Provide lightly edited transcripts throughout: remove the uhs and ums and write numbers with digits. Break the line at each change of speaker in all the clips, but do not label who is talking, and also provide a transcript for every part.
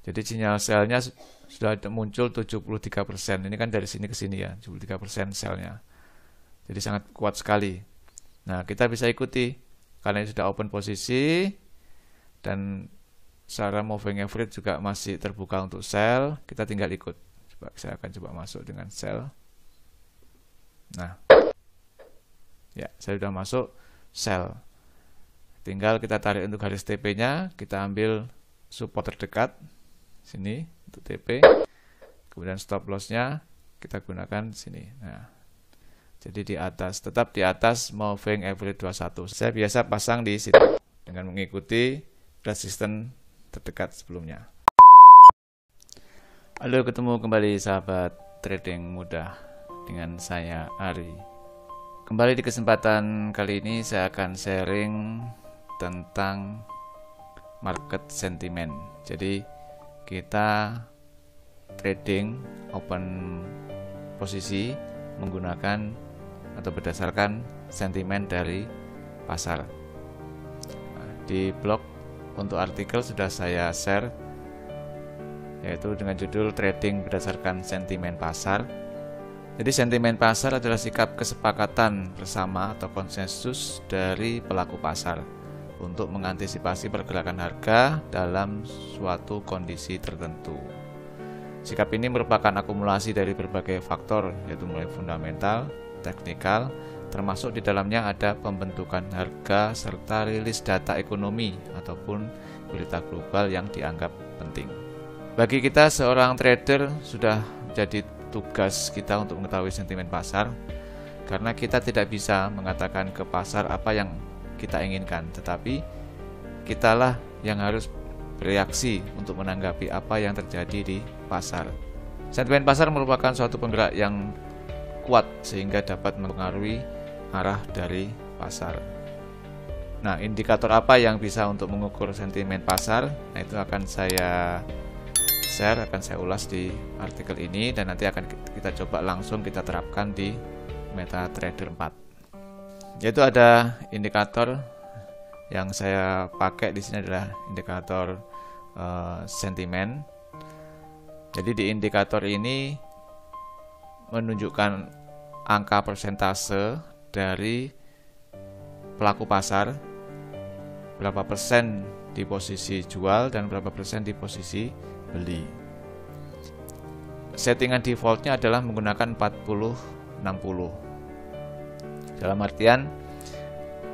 Jadi sinyal selnya sudah muncul 73%. Ini kan dari sini ke sini ya, 73% selnya. Jadi sangat kuat sekali. Nah, kita bisa ikuti karena ini sudah open posisi dan secara moving average juga masih terbuka untuk sell. Kita tinggal ikut. Saya akan coba masuk dengan sell. Nah, ya, saya sudah masuk sell. Tinggal kita tarik untuk garis TP-nya, kita ambil support terdekat sini untuk TP. Kemudian stop loss-nya kita gunakan sini. Nah, jadi di atas, tetap di atas moving average 21. Saya biasa pasang di situ dengan mengikuti resisten terdekat sebelumnya. Halo, ketemu kembali sahabat trading mudah dengan saya Ari. Kembali di kesempatan kali ini saya akan sharing tentang market sentiment. Jadi kita trading open posisi menggunakan atau berdasarkan sentimen dari pasar. Nah, di blog untuk artikel sudah saya share, yaitu dengan judul trading berdasarkan sentimen pasar. Jadi sentimen pasar adalah sikap kesepakatan bersama atau konsensus dari pelaku pasar untuk mengantisipasi pergerakan harga dalam suatu kondisi tertentu. Sikap ini merupakan akumulasi dari berbagai faktor, yaitu mulai fundamental, teknikal, termasuk di dalamnya ada pembentukan harga serta rilis data ekonomi ataupun berita global yang dianggap penting. Bagi kita seorang trader sudah jadi tugas kita untuk mengetahui sentimen pasar, karena kita tidak bisa mengatakan ke pasar apa yang kita inginkan, tetapi kitalah yang harus bereaksi untuk menanggapi apa yang terjadi di pasar. Sentimen pasar merupakan suatu penggerak yang kuat sehingga dapat mempengaruhi arah dari pasar. Nah, indikator apa yang bisa untuk mengukur sentimen pasar? Nah, itu akan saya share, akan saya ulas di artikel ini, dan nanti akan kita coba langsung kita terapkan di MetaTrader 4. Yaitu ada indikator yang saya pakai di sini adalah indikator sentimen. Jadi di indikator ini menunjukkan angka persentase dari pelaku pasar, berapa persen di posisi jual dan berapa persen di posisi beli. Settingan defaultnya adalah menggunakan 40-60. Dalam artian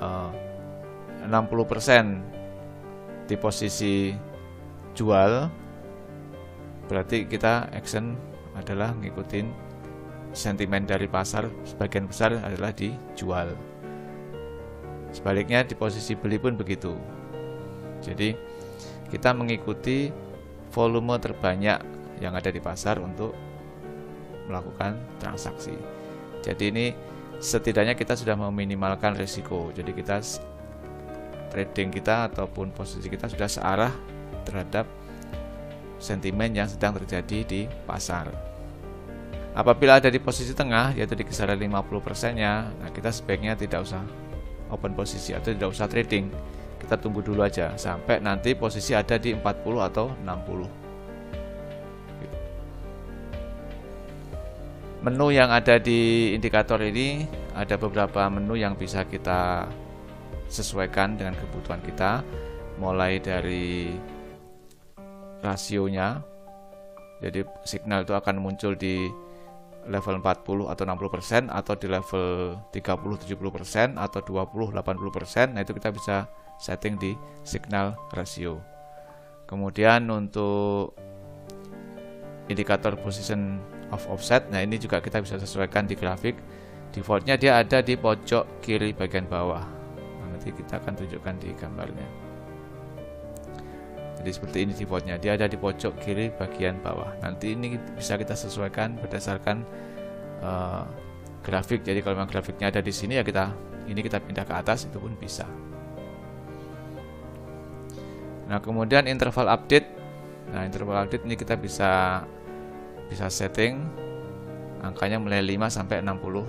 60% di posisi jual, berarti kita action adalah ngikutin sentimen dari pasar, sebagian besar adalah dijual. Sebaliknya di posisi beli pun begitu. Jadi kita mengikuti volume terbanyak yang ada di pasar untuk melakukan transaksi. Jadi ini setidaknya kita sudah meminimalkan risiko. Jadi kita trading kita ataupun posisi kita sudah searah terhadap sentimen yang sedang terjadi di pasar. Apabila ada di posisi tengah, yaitu di kisaran 50%-nya, nah kita sebaiknya tidak usah open posisi atau tidak usah trading. Kita tunggu dulu aja sampai nanti posisi ada di 40 atau 60. Menu yang ada di indikator ini, ada beberapa menu yang bisa kita sesuaikan dengan kebutuhan kita, mulai dari rasionya. Jadi signal itu akan muncul di level 40 atau 60%, atau di level 30-70%, atau 20-80%. Nah, itu kita bisa setting di signal ratio. Kemudian untuk indikator position of offset, nah ini juga kita bisa sesuaikan di grafik. Defaultnya dia ada di pojok kiri bagian bawah. Nah, nanti kita akan tunjukkan di gambarnya. Jadi seperti ini defaultnya, dia ada di pojok kiri bagian bawah. Nanti ini bisa kita sesuaikan berdasarkan grafik. Jadi kalau memang grafiknya ada di sini, ya kita pindah ke atas, itu pun bisa. Nah, kemudian interval update. Nah, interval update ini kita bisa setting angkanya mulai 5 sampai 60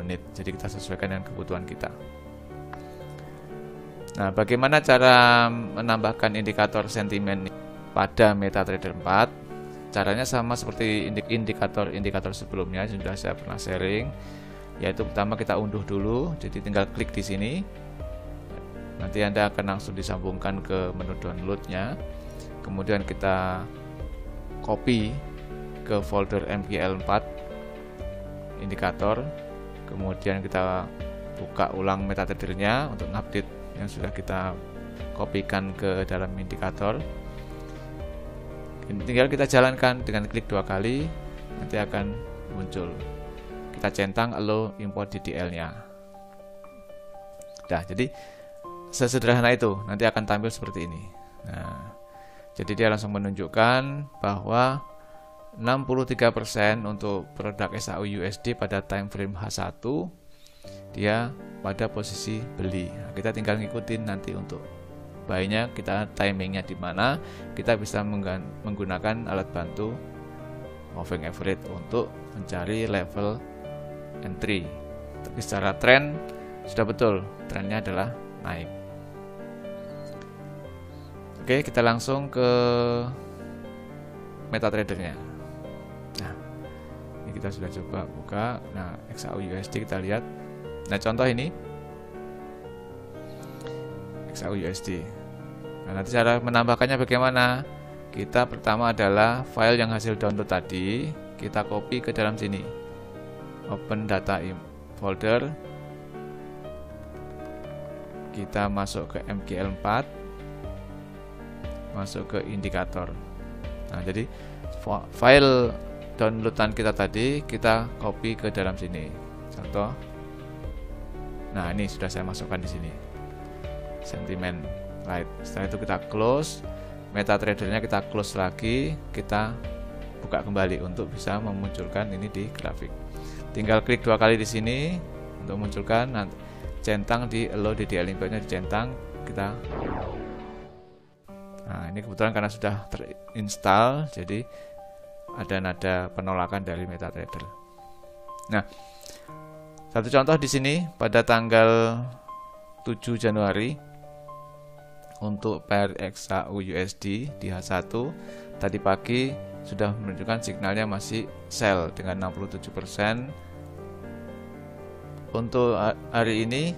menit. Jadi kita sesuaikan dengan kebutuhan kita. Nah, bagaimana cara menambahkan indikator sentimen? pada MetaTrader 4. Caranya sama seperti indikator sebelumnya, sudah saya pernah sharing, yaitu pertama kita unduh dulu. Jadi tinggal klik di sini, nanti Anda akan langsung disambungkan ke menu downloadnya. Kemudian kita copy ke folder MGL4 indikator, kemudian kita buka ulang MetaTrader-nya untuk update yang sudah kita kopikan ke dalam indikator. Tinggal kita jalankan dengan klik 2 kali, nanti akan muncul. Kita centang allow import DDL-nya. Nah, jadi sesederhana itu, nanti akan tampil seperti ini. Nah, jadi dia langsung menunjukkan bahwa 63% untuk produk SAU USD pada time frame H1 dia pada posisi beli. Nah, kita tinggal ngikutin nanti untuk buy-nya, kita timingnya di mana. Kita bisa menggunakan alat bantu moving average untuk mencari level entry. Tapi secara tren sudah betul, trennya adalah naik. Oke, kita langsung ke MetaTrader-nya. Nah, ini kita sudah coba buka. Nah, XAU USD kita lihat. Nah, contoh ini XAU USD. Nah, nanti cara menambahkannya bagaimana? Kita pertama adalah file yang hasil download tadi, kita copy ke dalam sini. Open data folder. Kita masuk ke MGL4. Masuk ke indikator. Nah, jadi file downloadan kita tadi kita copy ke dalam sini. Contoh. Nah, ini sudah saya masukkan di sini. Sentiment right. Setelah itu kita close, MetaTrader-nya kita close lagi, kita buka kembali untuk bisa memunculkan ini di grafik. Tinggal klik 2 kali di sini untuk munculkan, nanti centang di allow DDL import-nya dicentang, kita. Nah, ini kebetulan karena sudah terinstall, jadi ada nada penolakan dari MetaTrader. Nah, satu contoh di sini pada tanggal 7 Januari untuk pair XAU USD di H1 tadi pagi sudah menunjukkan signalnya masih sell dengan 67%. Untuk hari ini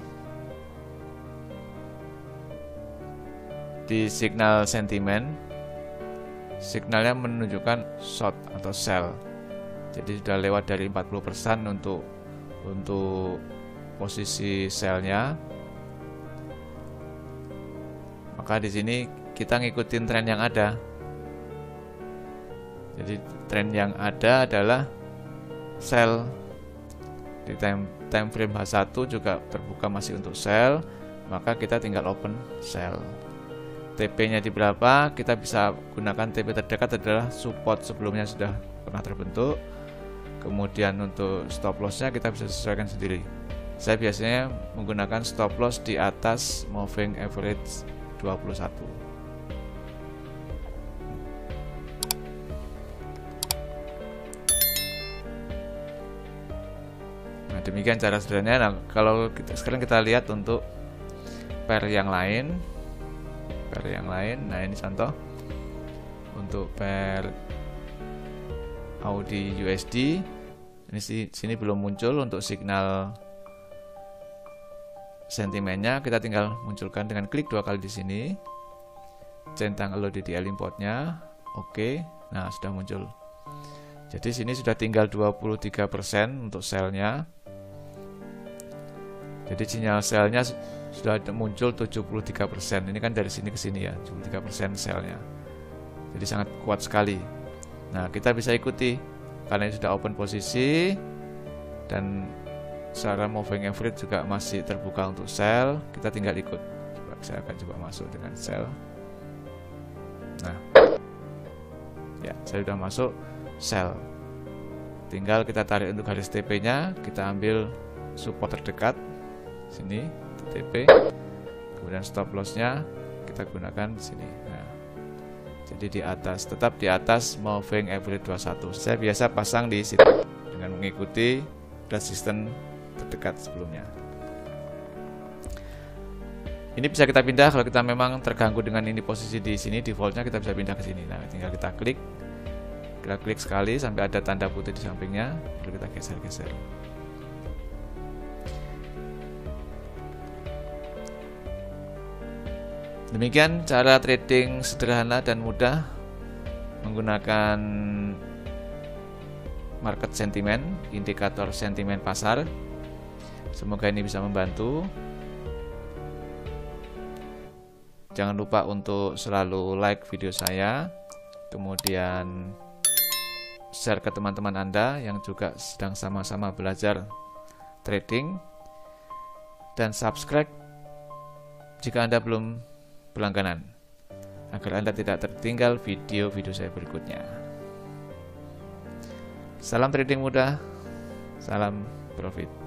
di signal sentimen, signalnya menunjukkan short atau sell. Jadi sudah lewat dari 40% untuk posisi sellnya. Maka di sini kita ngikutin tren yang ada. Jadi tren yang ada adalah sell. Di time frame H1 juga terbuka masih untuk sell, maka kita tinggal open sell. TP-nya di berapa? Kita bisa gunakan TP terdekat adalah support sebelumnya sudah pernah terbentuk. Kemudian untuk stop loss-nya kita bisa sesuaikan sendiri. Saya biasanya menggunakan stop loss di atas moving average 21. Nah, demikian cara sederhananya. Nah, kalau sekarang kita lihat untuk pair yang lain. Nah, ini contoh untuk pair Audi USD. Ini sini belum muncul untuk signal sentimennya, kita tinggal munculkan dengan klik 2 kali di sini, centang allow DDL importnya, oke. Nah, sudah muncul. Jadi sini sudah tinggal 23% untuk sellnya. Jadi sinyal sellnya sudah muncul 73%. Ini kan dari sini ke sini ya, 73% sellnya. Jadi sangat kuat sekali. Nah, kita bisa ikuti karena ini sudah open posisi dan secara moving average juga masih terbuka untuk sell. Kita tinggal ikut. Saya akan coba masuk dengan sell. Nah, ya, saya sudah masuk sell. Tinggal kita tarik untuk garis TP-nya, kita ambil support terdekat sini, TP. Kemudian stop loss-nya kita gunakan di sini. Nah, jadi di atas, tetap di atas moving average 21. Saya biasa pasang di situ dengan mengikuti resisten terdekat sebelumnya. Ini bisa kita pindah kalau kita memang terganggu dengan ini posisi di sini, defaultnya kita bisa pindah ke sini. Nah, tinggal kita klik sekali sampai ada tanda putih di sampingnya, lalu kita geser-geser. Demikian cara trading sederhana dan mudah menggunakan market sentiment, indikator sentimen pasar. Semoga ini bisa membantu. Jangan lupa untuk selalu like video saya, kemudian share ke teman-teman Anda yang juga sedang sama-sama belajar trading, dan subscribe jika Anda belum berlangganan, agar Anda tidak tertinggal video-video saya berikutnya. Salam trading mudah, salam profit.